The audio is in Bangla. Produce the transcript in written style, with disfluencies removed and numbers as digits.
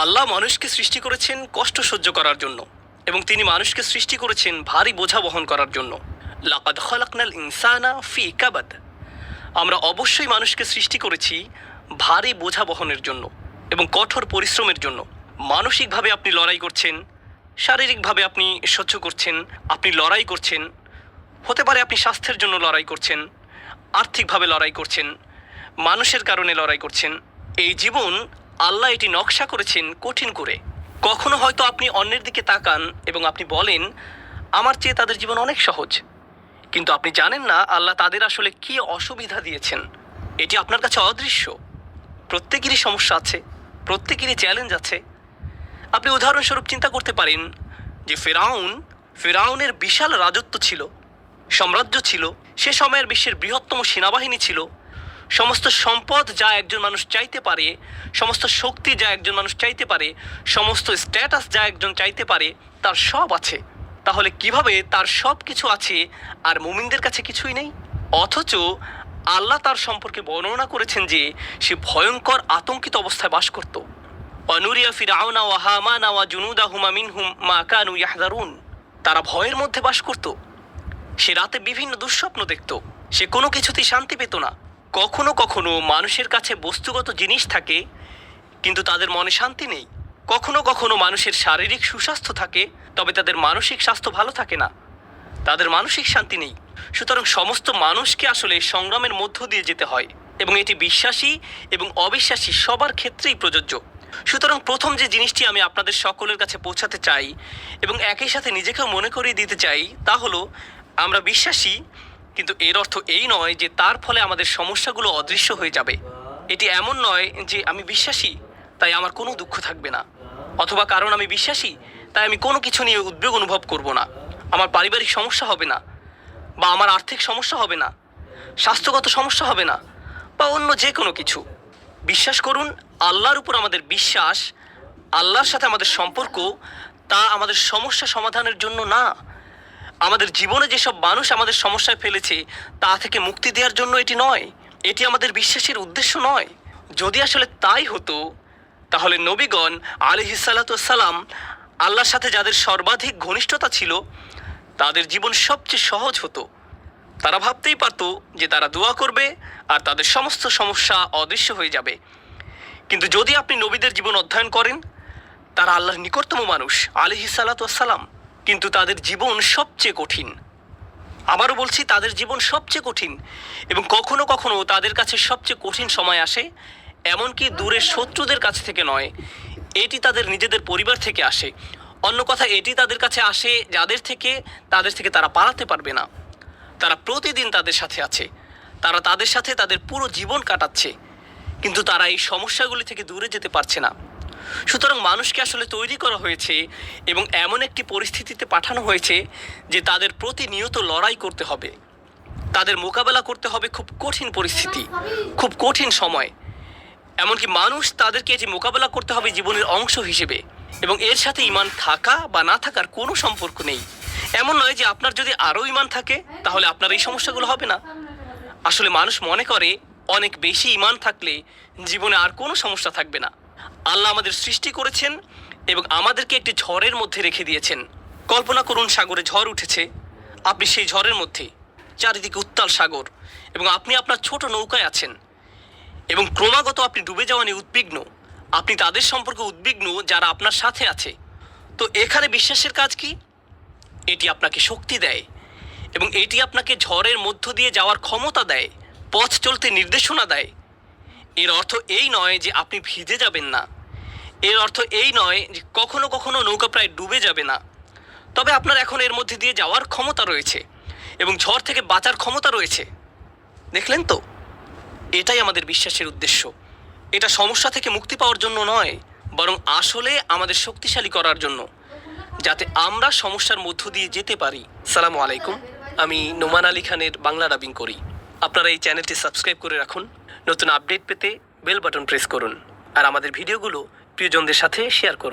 আল্লাহ মানুষকে সৃষ্টি করেছেন কষ্ট সহ্য করার জন্য, এবং তিনি মানুষকে সৃষ্টি করেছেন ভারী বোঝা বহন করার জন্য। লাকাদ খালাকনাল ইনসানা ফি কাবাদ। আমরা অবশ্যই মানুষকে সৃষ্টি করেছি ভারী বোঝা বহনের জন্য এবং কঠোর পরিশ্রমের জন্য। মানসিকভাবে আপনি লড়াই করছেন, শারীরিকভাবে আপনি সহ্য করছেন, আপনি লড়াই করছেন। হতে পারে আপনি স্বাস্থ্যের জন্য লড়াই করছেন, আর্থিকভাবে লড়াই করছেন, মানুষের কারণে লড়াই করছেন। এই জীবন আল্লাহ এটি নকশা করেছেন কঠিন করে। কখনো হয়তো আপনি অন্যের দিকে তাকান এবং আপনি বলেন, আমার চেয়ে তাদের জীবন অনেক সহজ। কিন্তু আপনি জানেন না আল্লাহ তাদের আসলে কী অসুবিধা দিয়েছেন। এটি আপনার কাছে অদৃশ্য। প্রত্যেকেরই সমস্যা আছে, প্রত্যেকেরই চ্যালেঞ্জ আছে। আপনি উদাহরণস্বরূপ চিন্তা করতে পারেন যে ফেরাউনের বিশাল রাজত্ব ছিল, সাম্রাজ্য ছিল, সে সময়ের বিশ্বের বৃহত্তম সেনাবাহিনী ছিল, সমস্ত সম্পদ যা একজন মানুষ চাইতে পারে, সমস্ত শক্তি যা একজন মানুষ চাইতে পারে, সমস্ত স্ট্যাটাস যা একজন চাইতে পারে, তার সব আছে। তাহলে কিভাবে তার সব কিছু আছে আর মুমিনদের কাছে কিছুই নেই? অথচ আল্লাহ তার সম্পর্কে বর্ণনা করেছেন যে সে ভয়ঙ্কর আতঙ্কিত অবস্থায় বাস করত। অনুরিয়া ফিরআউনা ওয়া হামানা ওয়া জুনুদাহুমা মিনহুম মা কানু ইয়াহযারুন। তারা ভয়ের মধ্যে বাস করত। সে রাতে বিভিন্ন দুঃস্বপ্ন দেখত। সে কোনো কিছুতেই শান্তি পেত না। কখনো কখনো মানুষের কাছে বস্তুগত জিনিস থাকে, কিন্তু তাদের মনে শান্তি নেই। কখনো কখনো মানুষের শারীরিক সুস্বাস্থ্য থাকে, তবে তাদের মানসিক স্বাস্থ্য ভালো থাকে না, তাদের মানসিক শান্তি নেই। সুতরাং সমস্ত মানুষকে আসলে সংগ্রামের মধ্য দিয়ে যেতে হয়, এবং এটি বিশ্বাসী এবং অবিশ্বাসী সবার ক্ষেত্রেই প্রযোজ্য। সুতরাং প্রথম যে জিনিসটি আমি আপনাদের সকলের কাছে পৌঁছাতে চাই এবং একই সাথে নিজেকেও মনে করিয়ে দিতে চাই, তা হলো আমরা বিশ্বাসী, কিন্তু এর অর্থ এই নয় যে তার ফলে আমাদের সমস্যাগুলো অদৃশ্য হয়ে যাবে। এটি এমন নয় যে আমি বিশ্বাসী তাই আমার কোনো দুঃখ থাকবে না, অথবা কারণ আমি বিশ্বাসী তাই আমি কোনো কিছু নিয়ে উদ্বেগ অনুভব করব না, আমার পারিবারিক সমস্যা হবে না, বা আমার আর্থিক সমস্যা হবে না, স্বাস্থ্যগত সমস্যা হবে না, বা অন্য যে কোনো কিছু। বিশ্বাস করুন, আল্লাহর উপর আমাদের বিশ্বাস, আল্লাহর সাথে আমাদের সম্পর্ক, তা আমাদের সমস্যা সমাধানের জন্য না। আমাদের জীবনে যেসব মানুষ আমাদের সমস্যায় ফেলেছে তা থেকে মুক্তি দেওয়ার জন্য এটি নয়। এটি আমাদের বিশ্বাসের উদ্দেশ্য নয়। যদি আসলে তাই হতো, তাহলে নবীগণ আলাইহিসসালাতু ওয়াসসালাম, আল্লাহর সাথে যাদের সর্বাধিক ঘনিষ্ঠতা ছিল, তাদের জীবন সবচেয়ে সহজ হতো। তারা ভাবতেই পারত যে তারা দোয়া করবে আর তাদের সমস্ত সমস্যা অদৃশ্য হয়ে যাবে। কিন্তু যদি আপনি নবীদের জীবন অধ্যয়ন করেন, তারা আল্লাহর নিকটতম মানুষ আলাইহিসসালাতু ওয়াসসালাম, কিন্তু তাদের জীবন সবচেয়ে কঠিন। আবারও বলছি, তাদের জীবন সবচেয়ে কঠিন, এবং কখনো কখনো তাদের কাছে সবচেয়ে কঠিন সময় আসে, এমনকি দূরের শত্রুদের কাছ থেকে নয়, এটি তাদের নিজেদের পরিবার থেকে আসে। অন্য কথা, এটি তাদের কাছে আসে তাদের থেকে তারা পালাতে পারবে না। তারা প্রতিদিন তাদের সাথে আছে, তারা তাদের সাথে তাদের পুরো জীবন কাটাচ্ছে, কিন্তু তারা এই সমস্যাগুলি থেকে দূরে যেতে পারছে না। সুতরাং মানুষকে আসলে তৈরি করা হয়েছে এবং এমন একটি পরিস্থিতিতে পাঠানো হয়েছে যে তাদের প্রতিনিয়ত লড়াই করতে হবে, তাদের মোকাবেলা করতে হবে খুব কঠিন পরিস্থিতি, খুব কঠিন সময়। এমনকি মানুষ তাদেরকে এটি মোকাবেলা করতে হবে জীবনের অংশ হিসেবে, এবং এর সাথে ঈমান থাকা বা না থাকার কোনো সম্পর্ক নেই। এমন নয় যে আপনার যদি আরও ঈমান থাকে তাহলে আপনার এই সমস্যাগুলো হবে না। আসলে মানুষ মনে করে অনেক বেশি ঈমান থাকলে জীবনে আর কোনো সমস্যা থাকবে না। আল্লাহ আমাদের সৃষ্টি করেছেন এবং আমাদেরকে একটি ঝড়ের মধ্যে রেখে দিয়েছেন। কল্পনা করুন, সাগরে ঝড় উঠেছে, আপনি সেই ঝড়ের মধ্যে, চারিদিকে উত্তাল সাগর, এবং আপনি আপনার ছোট নৌকায় আছেন, এবং ক্রমাগত আপনি ডুবে যাওয়া নিয়ে উদ্বিগ্ন। আপনি তাদের সম্পর্কে উদ্বিগ্ন যারা আপনার সাথে আছে। তো এখানে বিশ্বাসের কাজ কি? এটি আপনাকে শক্তি দেয়, এবং এটি আপনাকে ঝড়ের মধ্য দিয়ে যাওয়ার ক্ষমতা দেয়, পথ চলতে নির্দেশনা দেয়। এর অর্থ এই নয় যে আপনি ভিজে যাবেন না, এর অর্থ এই নয় যে কখনো কখনো নৌকা প্রায় ডুবে যাবে না, তবে আপনার এখন এর মধ্যে দিয়ে যাওয়ার ক্ষমতা রয়েছে এবং ঝড় থেকে বাঁচার ক্ষমতা রয়েছে। দেখলেন তো, এটাই আমাদের বিশ্বাসের উদ্দেশ্য। এটা সমস্যা থেকে মুক্তি পাওয়ার জন্য নয়, বরং আসলে আমাদের শক্তিশালী করার জন্য, যাতে আমরা সমস্যার মধ্য দিয়ে যেতে পারি। সালামু আলাইকুম, আমি নোমান আলী খানের বাংলা ডাবিং করি। আপনারা এই চ্যানেলটি সাবস্ক্রাইব করে রাখুন। নতুন আপডেট পেতে বেল বাটন প্রেস করুন, আর আমাদের ভিডিওগুলো প্রিয়জনদের সাথে শেয়ার করুন।